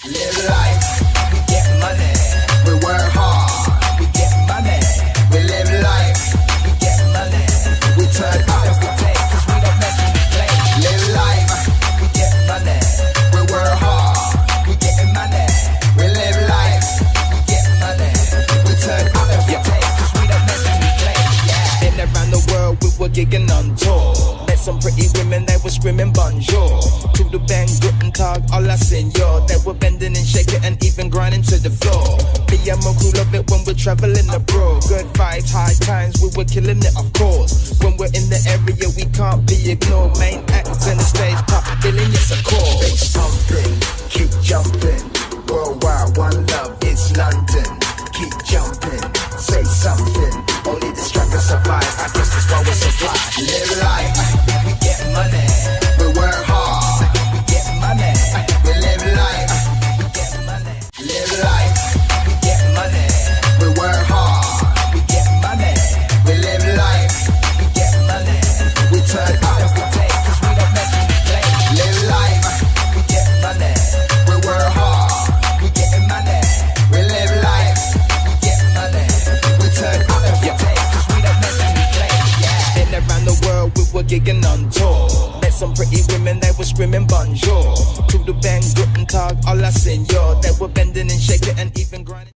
Live life, we get money. We work hard, we get money. We live life, we get money. We turn up if we take, cause we don't make any play. Live life, we get money. We work hard, we get money. We live life, we get money. We turn up if we take, cause we don't make any play. Yeah. Been around the world, we were gigging on tour. Met some pretty women, they were screaming bonjour. To the bang, guten tag, hola senor. They were bending and shaking and even grinding to the floor. Me and my crew love it when we're traveling abroad. Good vibes, high times, we were killing it, of course. When we're in the area, we can't be ignored. Main acts in the stage, top billing, yes of course. Say something, keep jumping. Worldwide, one love, it's London. Keep jumping, say something. Only the struggle survive, I guess that's why we survive. Live life, we get money. We work hard, we get money. We live life, we get money. Live life, we get money. We work hard, we get money. We live life, we get money. We turn up if we take, cause we don't make any play. Live life, we get money. We work hard, we get money. We live life, we get money. We turn up if we take, cause we don't make any play. Yeah. Been around the world, we were gigging on tour. Met some pretty women, they were screaming bonjour. To the bang, guten tag, hola senor. They were bending and shaking and even grinding.